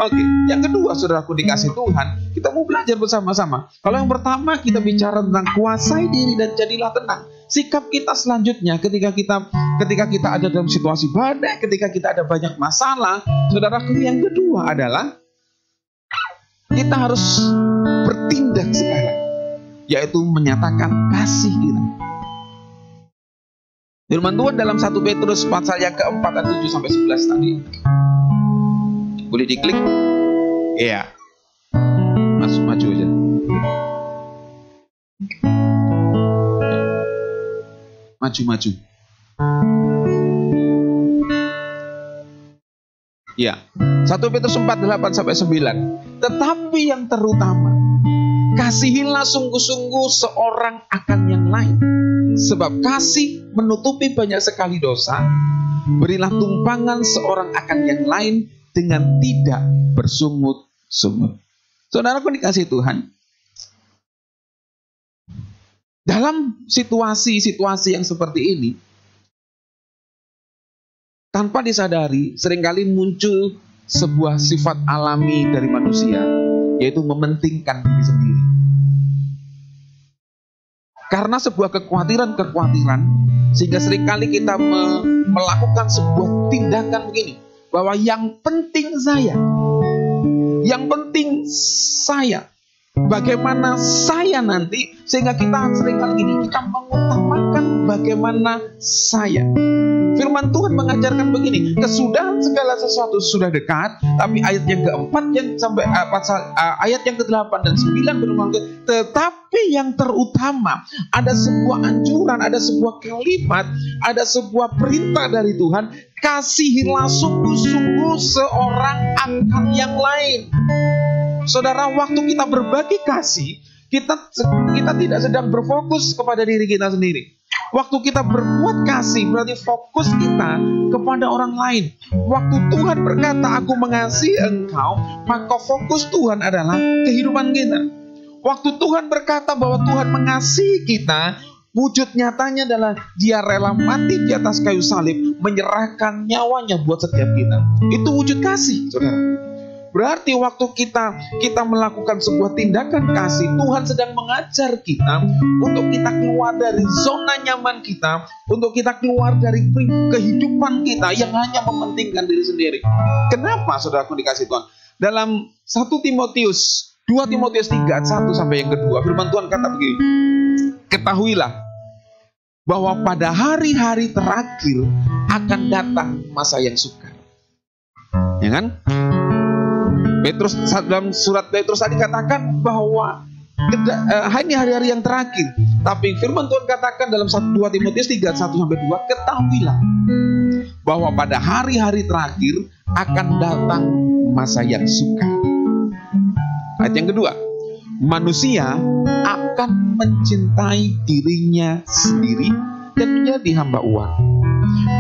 Oke, yang kedua saudaraku dikasih Tuhan, kita mau belajar bersama-sama. Kalau yang pertama kita bicara tentang kuasai diri dan jadilah tenang. Sikap kita selanjutnya ketika kita ada dalam situasi badai, ketika kita ada banyak masalah, saudaraku, yang kedua adalah kita harus bertindak sekarang, yaitu menyatakan kasih kita. Firman Tuhan dalam 1 Petrus pasal yang ke-4 ayat 7 sampai 11 tadi. Boleh diklik? Iya. Maju aja. Maju. Ya. 1 Petrus 4, 8 sampai 9. Tetapi yang terutama, kasihilah sungguh-sungguh seorang akan yang lain. Sebab kasih menutupi banyak sekali dosa. Berilah tumpangan seorang akan yang lain dengan tidak bersungut-sungut. Saudaraku dikasih Tuhan, dalam situasi-situasi yang seperti ini, tanpa disadari, seringkali muncul sebuah sifat alami dari manusia, yaitu mementingkan diri sendiri. Karena sebuah kekhawatiran, sehingga seringkali kita melakukan sebuah tindakan begini, bahwa yang penting saya, bagaimana saya nanti, sehingga kita seringkali gini, kita mengutamakan bagaimana saya. Firman Tuhan mengajarkan begini, kesudahan segala sesuatu sudah dekat. Tapi ayat yang ke-4 yang sampai ayat yang ke-8 dan 9 berfirman, tetapi yang terutama, ada sebuah anjuran, ada sebuah kalimat, ada sebuah perintah dari Tuhan, kasihilah sungguh-sungguh seorang akan yang lain. Saudara, waktu kita berbagi kasih, kita tidak sedang berfokus kepada diri kita sendiri. Waktu kita berbuat kasih, berarti fokus kita kepada orang lain. Waktu Tuhan berkata, aku mengasihi engkau, maka fokus Tuhan adalah kehidupan kita. Waktu Tuhan berkata bahwa Tuhan mengasihi kita, wujud nyatanya adalah Dia rela mati di atas kayu salib, menyerahkan nyawanya buat setiap kita. Itu wujud kasih, saudara. Berarti waktu kita melakukan sebuah tindakan kasih, Tuhan sedang mengajar kita untuk kita keluar dari zona nyaman kita, untuk kita keluar dari kehidupan kita yang hanya mementingkan diri sendiri. Kenapa saudaraku dikasih Tuhan? Dalam 2 Timotius 3 ayat 1 sampai yang kedua, firman Tuhan kata begini, ketahuilah bahwa pada hari-hari terakhir akan datang masa yang sukar. Ya kan? Petrus, dalam surat Petrus tadi katakan bahwa ini hari-hari yang terakhir. Tapi firman Tuhan katakan dalam 2 Timotius 3, 1-2, ketahuilah bahwa pada hari-hari terakhir akan datang masa yang sukar. Ayat yang kedua, manusia akan mencintai dirinya sendiri dan menjadi hamba uang.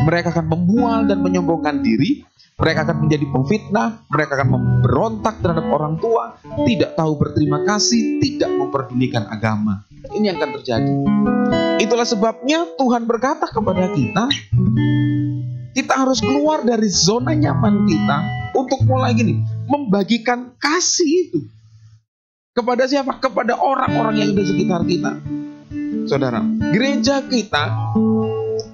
Mereka akan memual dan menyombongkan diri, Mereka akan menjadi pemfitnah, mereka akan memberontak terhadap orang tua, tidak tahu berterima kasih, tidak memperdulikan agama. Ini yang akan terjadi. Itulah sebabnya Tuhan berkata kepada kita, kita harus keluar dari zona nyaman kita untuk mulai gini, membagikan kasih itu. Kepada siapa? Kepada orang-orang yang di sekitar kita. Saudara, gereja kita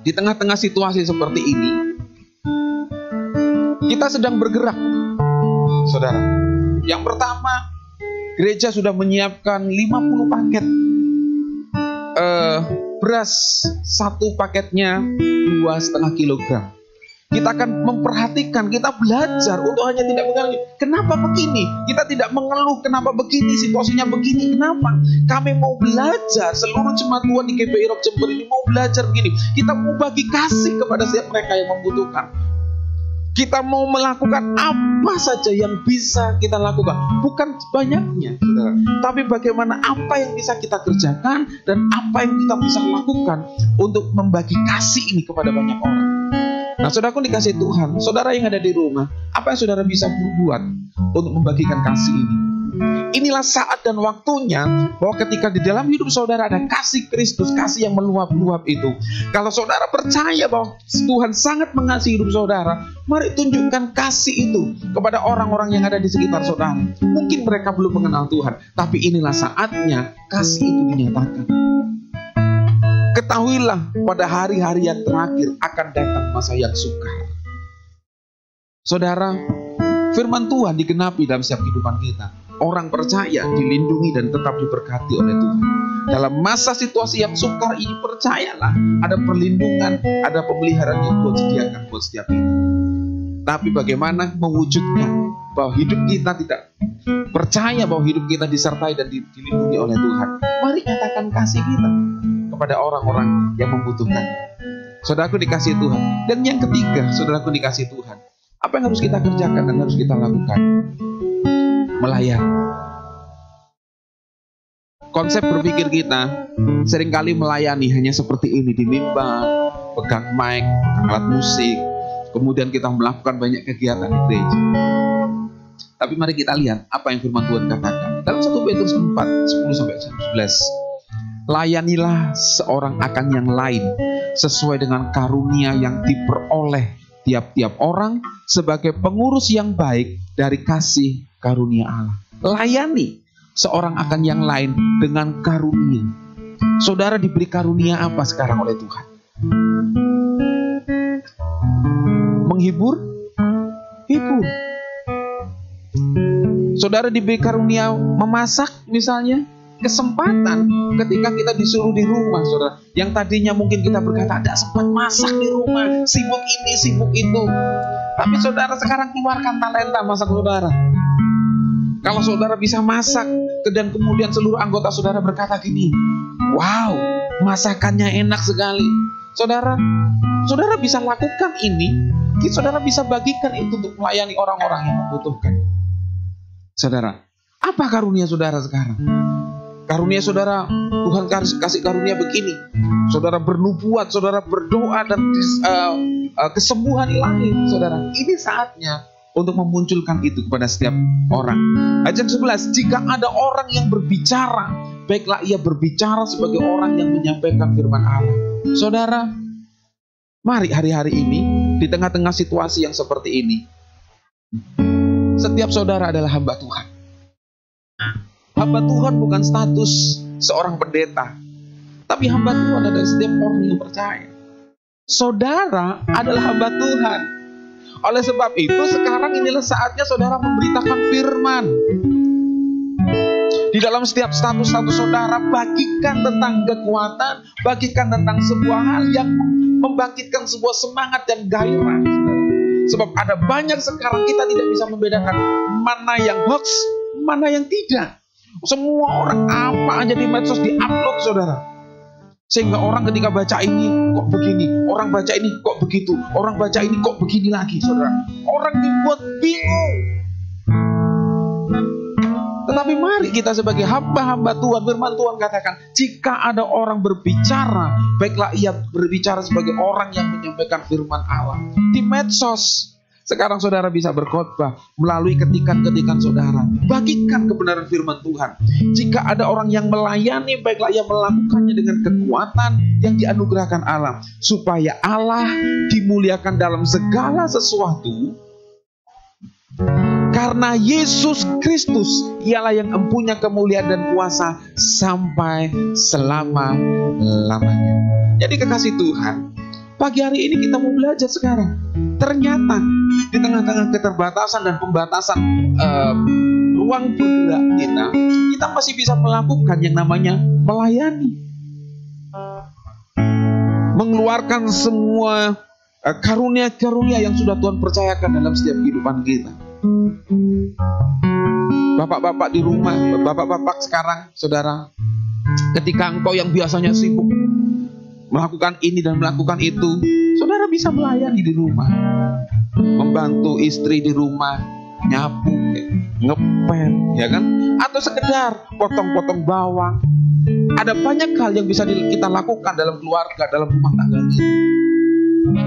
di tengah-tengah situasi seperti ini, kita sedang bergerak, saudara. Yang pertama, gereja sudah menyiapkan 50 paket beras, satu paketnya 2,5 kilogram. Kita akan memperhatikan, kita belajar untuk hanya tidak mengalami. Kenapa begini? Kita tidak mengeluh kenapa begini, situasinya begini. Kenapa? Kami mau belajar, seluruh jemaat Tuhan di GBI Rock Jember ini mau belajar begini. Kita mau bagi kasih kepada setiap mereka yang membutuhkan. Kita mau melakukan apa saja yang bisa kita lakukan. Bukan banyaknya, saudara, tapi bagaimana apa yang bisa kita kerjakan dan apa yang kita bisa lakukan untuk membagi kasih ini kepada banyak orang. Nah, saudaraku dikasih Tuhan, saudara yang ada di rumah, apa yang saudara bisa berbuat untuk membagikan kasih ini? Inilah saat dan waktunya bahwa ketika di dalam hidup saudara ada kasih Kristus, kasih yang meluap-luap itu. Kalau saudara percaya bahwa Tuhan sangat mengasihi hidup saudara, mari tunjukkan kasih itu kepada orang-orang yang ada di sekitar saudara. Mungkin mereka belum mengenal Tuhan, tapi inilah saatnya kasih itu dinyatakan. Ketahuilah pada hari-hari yang terakhir akan datang masa yang sukar. Saudara, firman Tuhan digenapi dalam setiap kehidupan kita. Orang percaya dilindungi dan tetap diberkati oleh Tuhan. Dalam masa situasi yang sukar ini, percayalah ada perlindungan, ada pemeliharaan yang Tuhan sediakan buat setiap kita. Tapi bagaimana mewujudkan bahwa hidup kita tidak percaya bahwa hidup kita disertai dan dilindungi oleh Tuhan? Mari nyatakan kasih kita kepada orang-orang yang membutuhkan. Saudaraku dikasih Tuhan. Dan yang ketiga, saudaraku dikasih Tuhan, apa yang harus kita kerjakan dan harus kita lakukan? Melayani. Konsep berpikir kita seringkali melayani hanya seperti ini, di mimbar, pegang mic, alat musik, kemudian kita melakukan banyak kegiatan di gereja. Tapi mari kita lihat apa yang firman Tuhan katakan dalam 1 Petrus 4:10-11. Layanilah seorang akan yang lain sesuai dengan karunia yang diperoleh tiap-tiap orang sebagai pengurus yang baik dari kasih karunia Allah. Layani seorang akan yang lain dengan karunia. Saudara diberi karunia apa sekarang oleh Tuhan? Menghibur? Hibur. Saudara diberi karunia memasak misalnya? Kesempatan ketika kita disuruh di rumah, saudara, yang tadinya mungkin kita berkata tidak sempat masak di rumah, sibuk ini, sibuk itu. Tapi saudara sekarang keluarkan talenta masak saudara. Kalau saudara bisa masak dan kemudian seluruh anggota saudara berkata gini, wow, masakannya enak sekali. Saudara bisa lakukan ini, saudara bisa bagikan itu untuk melayani orang-orang yang membutuhkan. Saudara, apa karunia saudara sekarang? Karunia saudara, Tuhan kasih karunia begini. Saudara bernubuat, saudara berdoa dan kesembuhan ilahi. Saudara, ini saatnya untuk memunculkan itu kepada setiap orang. Ayat 11, jika ada orang yang berbicara, baiklah ia berbicara sebagai orang yang menyampaikan firman Allah. Saudara, mari hari-hari ini, di tengah-tengah situasi yang seperti ini, setiap saudara adalah hamba Tuhan. Hamba Tuhan bukan status seorang pendeta, tapi hamba Tuhan adalah setiap orang yang percaya. Saudara adalah hamba Tuhan. Oleh sebab itu sekarang inilah saatnya saudara memberitakan firman. Di dalam setiap status-status saudara, bagikan tentang kekuatan, bagikan tentang sebuah hal yang membangkitkan sebuah semangat dan gairah. Sebab ada banyak sekarang kita tidak bisa membedakan mana yang hoax, mana yang tidak. Semua orang apa aja di medsos di-upload saudara. Sehingga orang ketika baca ini kok begini, orang baca ini kok begitu, orang baca ini kok begini lagi saudara. Orang dibuat bingung. Tetapi mari kita sebagai hamba-hamba Tuhan, firman Tuhan katakan, jika ada orang berbicara, baiklah ia berbicara sebagai orang yang menyampaikan firman Allah. Di medsos, Sekarang saudara bisa berkhotbah melalui ketikan-ketikan saudara. Bagikan kebenaran firman Tuhan. Jika ada orang yang melayani, baiklah ia melakukannya dengan kekuatan yang dianugerahkan Allah, supaya Allah dimuliakan dalam segala sesuatu. Karena Yesus Kristus ialah yang mempunyai kemuliaan dan kuasa sampai selama-lamanya. Jadi kekasih Tuhan, pagi hari ini kita mau belajar sekarang. Ternyata di tengah-tengah keterbatasan dan pembatasan ruang bergerak kita masih bisa melakukan yang namanya melayani. Mengeluarkan semua karunia-karunia yang sudah Tuhan percayakan dalam setiap kehidupan kita. Bapak-bapak di rumah, bapak-bapak sekarang, saudara, ketika engkau yang biasanya sibuk melakukan ini dan melakukan itu, saudara bisa melayani di rumah, membantu istri di rumah, nyapu, ngepel, ya kan? Atau sekedar potong-potong bawang. Ada banyak hal yang bisa kita lakukan dalam keluarga, dalam rumah tangga kita,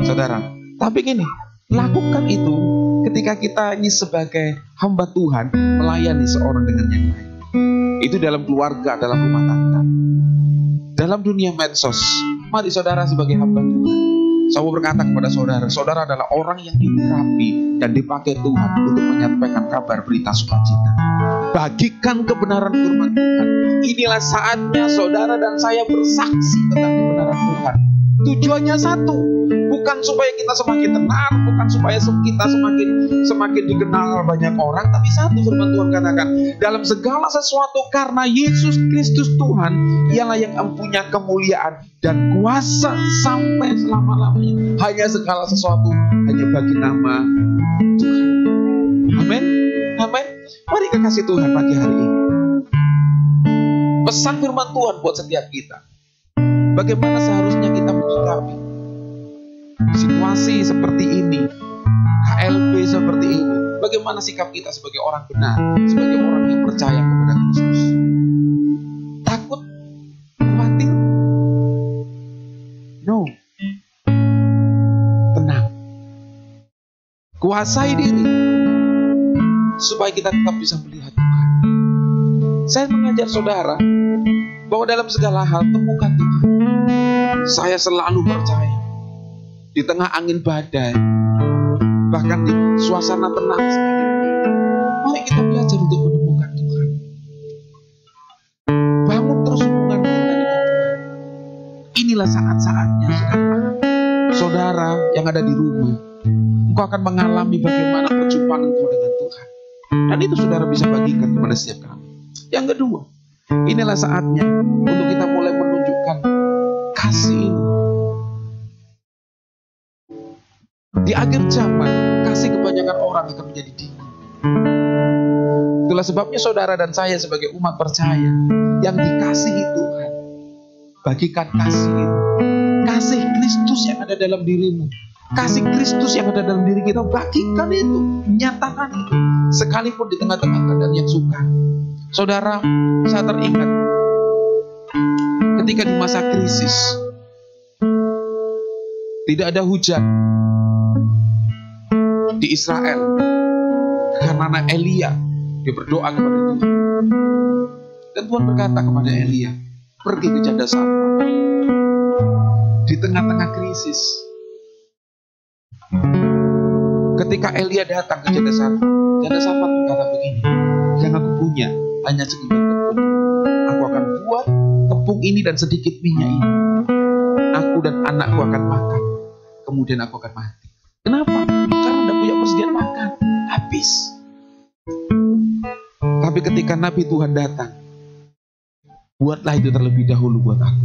saudara. Tapi gini, lakukan itu ketika kita ini sebagai hamba Tuhan melayani seorang dengan yang lain. Itu dalam keluarga, dalam rumah tangga, dalam dunia medsos. Mari saudara sebagai hamba Tuhan, saya mau berkata kepada saudara, saudara adalah orang yang diurapi dan dipakai Tuhan untuk menyampaikan kabar berita sukacita. Bagikan kebenaran firman Tuhan. Inilah saatnya saudara dan saya bersaksi tentang kebenaran Tuhan. Tujuannya satu, bukan supaya kita semakin tenar, bukan supaya kita semakin dikenal banyak orang, tapi satu, firman Tuhan katakan, dalam segala sesuatu karena Yesus Kristus Tuhan ialah yang mempunyai kemuliaan dan kuasa sampai selama-lamanya. Hanya segala sesuatu hanya bagi nama Tuhan. Amin. Amin. Mari kekasih Tuhan pagi hari ini, pesan firman Tuhan buat setiap kita. Bagaimana seharusnya kita menyikapi situasi seperti ini, KLB seperti ini. Bagaimana sikap kita sebagai orang benar, sebagai orang yang percaya kepada Kristus? Takut? Khawatir? No. Tenang. Kuasai diri supaya kita tetap bisa melihat Tuhan. Saya mengajar saudara bahwa dalam segala hal temukan Tuhan. Saya selalu percaya di tengah angin badai, bahkan di suasana tenang sekalipun, mari kita belajar untuk menemukan Tuhan. Bangun terus hubungan kita dengan Tuhan. Inilah saat-saatnya sekarang. Saudara yang ada di rumah, engkau akan mengalami bagaimana perjumpaan engkau dengan Tuhan. Dan itu saudara bisa bagikan kepada setiap kami. Yang kedua, inilah saatnya untuk kita mulai menunjukkan kasih ini. Di akhir zaman, kasih kebanyakan orang akan menjadi dingin. Itulah sebabnya saudara dan saya sebagai umat percaya yang dikasihi Tuhan, bagikan kasih itu. Kasih Kristus yang ada dalam dirimu, kasih Kristus yang ada dalam diri kita, bagikan itu, nyatakan itu, sekalipun di tengah-tengah keadaan yang sukar. Saudara, saya teringat ketika di masa krisis, tidak ada hujan di Israel karena anak Elia, dia berdoa kepada Tuhan, dan Tuhan berkata kepada Elia, pergi ke janda Sarfat. Di tengah-tengah krisis, ketika Elia datang ke janda Sarfat berkata begini, yang aku punya hanya segenggam tepung. Aku akan buat tepung ini dan sedikit minyak ini. Aku dan anakku akan makan. Kemudian aku akan mati. Kenapa? Karena tidak punya persediaan makan. Habis. Tapi ketika Nabi Tuhan datang, buatlah itu terlebih dahulu buat aku.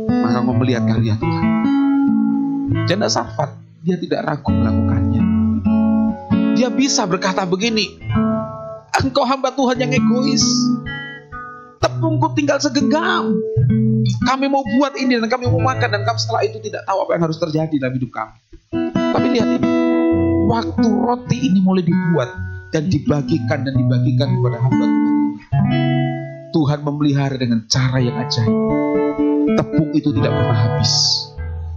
Maka kau melihat karya Tuhan. Janda Sarfat, dia tidak ragu melakukannya. Dia bisa berkata begini, engkau hamba Tuhan yang egois, tepungku tinggal segenggam. Kami mau buat ini dan kami mau makan, dan kami setelah itu tidak tahu apa yang harus terjadi dalam hidup kami. Tapi lihat ini, waktu roti ini mulai dibuat dan dibagikan kepada hamba Tuhan. Tuhan memelihara dengan cara yang ajaib. Tepung itu tidak pernah habis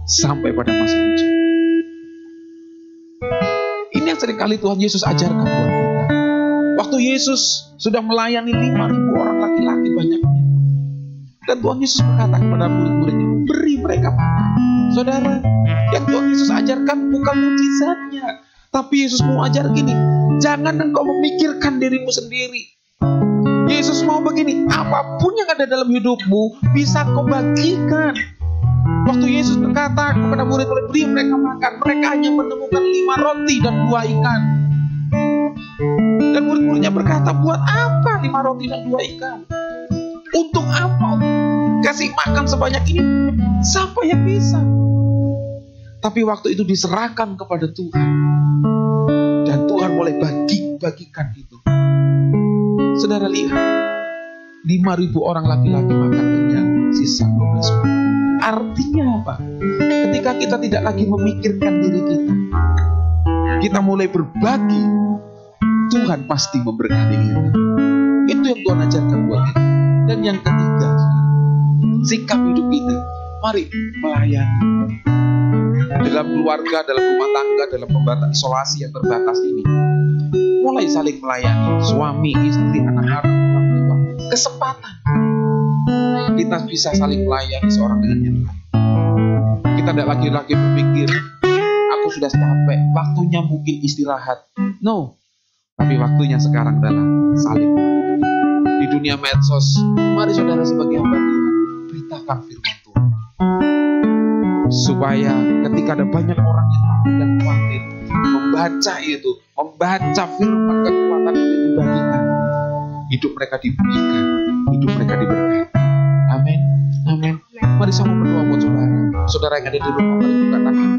sampai pada masa hujan. seringkali Tuhan Yesus ajarkan buat kita. Waktu Yesus sudah melayani 5.000 orang laki-laki banyaknya. Dan Tuhan Yesus berkata kepada murid-muridnya, beri mereka makan. Saudara, yang Tuhan Yesus ajarkan bukan mujizatnya, tapi Yesus mau ajar gini, jangan engkau memikirkan dirimu sendiri. Yesus mau begini, apapun yang ada dalam hidupmu bisa kau bagikan. Waktu Yesus berkata kepada murid-murid, beri mereka makan, mereka hanya menemukan 5 roti dan 2 ikan. Dan murid-muridnya berkata, buat apa 5 roti dan 2 ikan? Untuk apa? Kasih makan sebanyak ini, siapa yang bisa? Tapi waktu itu diserahkan kepada Tuhan, dan Tuhan mulai bagikan itu. Saudara lihat, 5.000 orang laki-laki makan kenyang, sisa 12 orang. Artinya apa? Ketika kita tidak lagi memikirkan diri kita mulai berbagi, Tuhan pasti memberkati kita. Itu yang Tuhan ajarkan buat kita. Dan yang ketiga, sikap hidup kita, mari melayani. Dalam keluarga, dalam rumah tangga, dalam pembatas isolasi yang terbatas ini, mulai saling melayani. Suami, istri, anak-anak, orang tua. Kesempatan kita bisa saling melayani seorang dengan yang lain. Kita tidak lagi berpikir, aku sudah capek, waktunya mungkin istirahat. No, tapi waktunya sekarang adalah saling melayani. Di dunia medsos, mari saudara sebagai hamba Tuhan, beritakan firman Tuhan. Supaya ketika ada banyak orang yang takut dan khawatir, membaca firman kekuatan itu dibagikan, hidup mereka diberikan, hidup mereka diberkati. Amin, amin. Mari sama berdoa buat saudara. Saudara yang ada di rumah, mari buka tangan.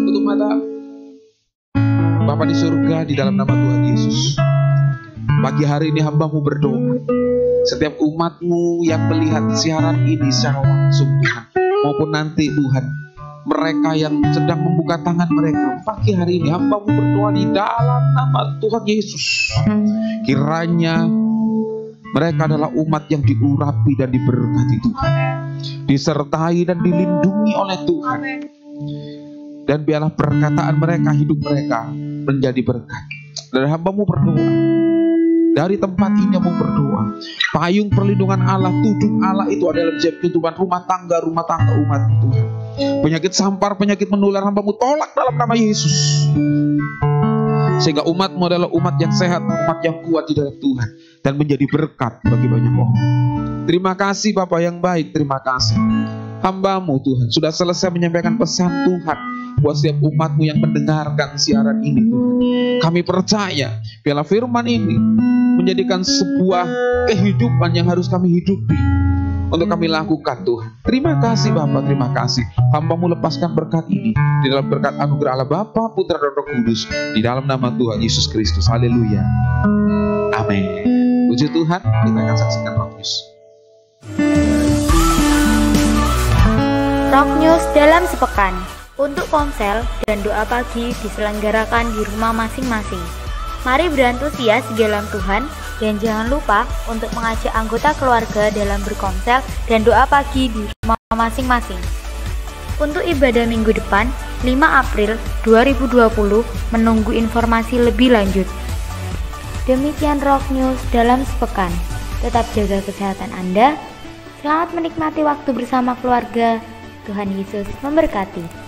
Tutup mata. Bapa di surga, di dalam nama Tuhan Yesus, pagi hari ini hamba-Mu berdoa. Setiap umat-Mu yang melihat siaran ini secara langsung Tuhan, maupun nanti Tuhan, mereka yang sedang membuka tangan mereka, pagi hari ini hamba-Mu berdoa di dalam nama Tuhan Yesus. Kiranya mereka adalah umat yang diurapi dan diberkati Tuhan, disertai dan dilindungi oleh Tuhan. Dan biarlah perkataan mereka, hidup mereka menjadi berkat. Dan hamba-Mu berdoa, dari tempat ini mau berdoa, payung perlindungan Allah, tudung Allah itu adalah kehidupan rumah tangga umat Tuhan. Penyakit sampar, penyakit menular, hamba-Mu tolak dalam nama Yesus. Sehingga umat-Mu adalah umat yang sehat, umat yang kuat di dalam Tuhan, dan menjadi berkat bagi banyak orang. Terima kasih Bapa yang baik, terima kasih. Hamba-Mu Tuhan sudah selesai menyampaikan pesan Tuhan buat setiap umat-Mu yang mendengarkan siaran ini Tuhan. Kami percaya biarlah firman ini menjadikan sebuah kehidupan yang harus kami hidupi, untuk kami lakukan Tuhan. Terima kasih Bapa, terima kasih. Hamba-Mu lepaskan berkat ini di dalam berkat anugerah Allah Bapa, Putra dan Roh Kudus, di dalam nama Tuhan Yesus Kristus. Haleluya. Amin. Puji Tuhan, kita akan saksikan Rock News. Rock News dalam sepekan. Untuk konsel dan doa pagi diselenggarakan di rumah masing-masing. Mari berantusias di dalam Tuhan, dan jangan lupa untuk mengajak anggota keluarga dalam berkonsel dan doa pagi di rumah masing-masing. Untuk ibadah minggu depan, 5 April 2020, menunggu informasi lebih lanjut. Demikian Rock News dalam sepekan. Tetap jaga kesehatan Anda. Selamat menikmati waktu bersama keluarga. Tuhan Yesus memberkati.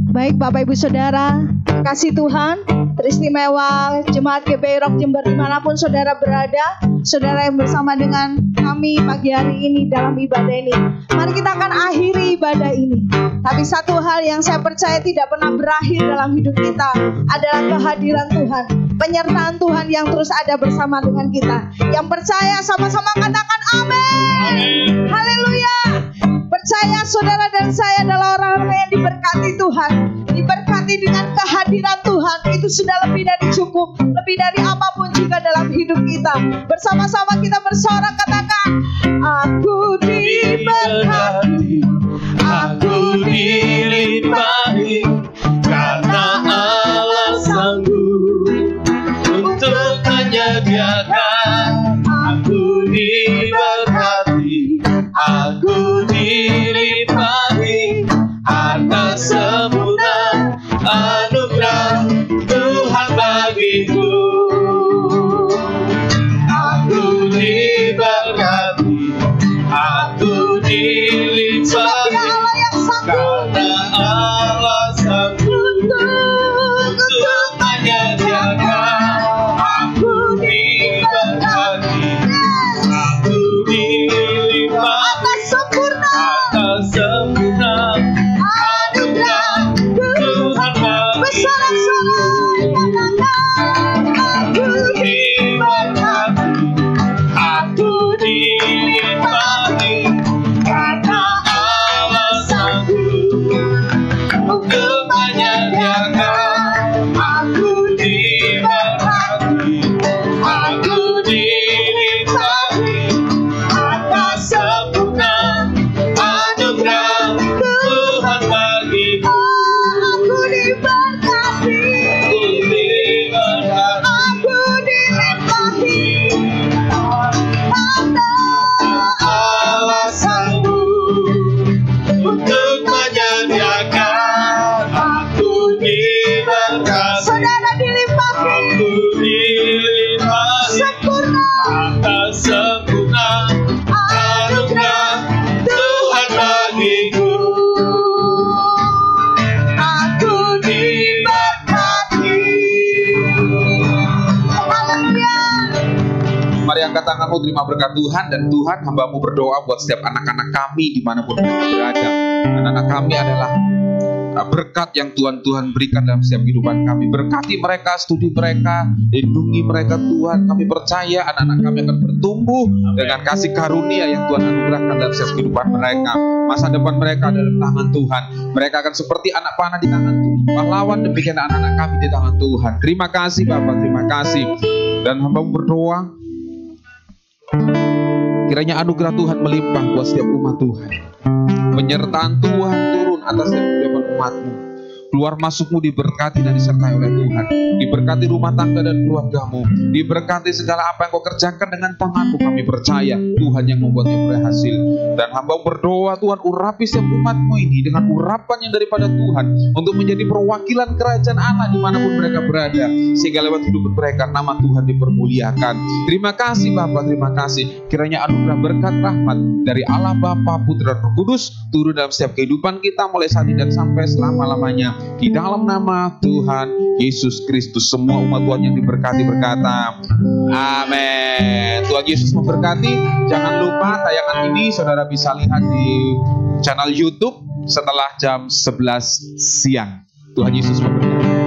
Baik Bapak Ibu Saudara, kasih Tuhan, teristimewa Jemaat GBI Rock Jember dimanapun saudara berada, saudara yang bersama dengan kami pagi hari ini dalam ibadah ini. Mari kita akan akhiri ibadah ini. Tapi satu hal yang saya percaya tidak pernah berakhir dalam hidup kita adalah kehadiran Tuhan, penyertaan Tuhan yang terus ada bersama dengan kita. Yang percaya sama-sama katakan amin. Haleluya. Percaya saudara dan saya adalah orang-orang yang diberkati Tuhan, diberkati dengan kehadiran Tuhan. Itu sudah lebih dari cukup, lebih dari apapun juga dalam hidup kita. Bersama-sama kita bersorak katakan, aku diberkati, aku dilimpahi, karena Allah sanggup untuk menyediakan. Aku diberkati, sempurna, anugerah Tuhan bagiku. Aku diberkati. Haleluya. Mari angkat tanganmu, terima berkat Tuhan. Dan Tuhan, hamba-Mu berdoa buat setiap anak-anak kami dimanapun mereka berada. Anak-anak kami adalah berkat yang Tuhan berikan dalam setiap kehidupan kami. Berkati mereka, studi mereka, lindungi mereka Tuhan. Kami percaya anak-anak kami akan bertumbuh dengan kasih karunia yang Tuhan anugerahkan dalam setiap kehidupan mereka. Masa depan mereka ada dalam tangan Tuhan. Mereka akan seperti anak panah di tangan Tuhan. Pahlawan, demikian anak-anak kami di tangan Tuhan. Terima kasih Bapak, terima kasih. Dan hamba-Mu berdoa, kiranya anugerah Tuhan melimpah buat setiap umat Tuhan. Penyertaan Tuhan turun atas setiap kehidupan umat-Mu. Keluar masuk-Mu diberkati dan disertai oleh Tuhan. Diberkati rumah tangga dan keluarga-Mu. Diberkati segala apa yang Kau kerjakan dengan tangan-Mu. Kami percaya Tuhan yang membuatnya berhasil. Dan hamba berdoa, Tuhan urapi setiap umat-Mu ini dengan urapan yang daripada Tuhan, untuk menjadi perwakilan kerajaan Allah dimanapun mereka berada, sehingga lewat hidup mereka nama Tuhan dipermuliakan. Terima kasih Bapa, terima kasih. Kiranya anugerah berkat rahmat dari Allah Bapa, Putra dan Roh Kudus turun dalam setiap kehidupan kita mulai saat ini dan sampai selama-lamanya. Di dalam nama Tuhan Yesus Kristus, semua umat Tuhan yang diberkati berkata amin. Tuhan Yesus memberkati. Jangan lupa tayangan ini saudara bisa lihat di channel YouTube setelah jam 11 siang. Tuhan Yesus memberkati.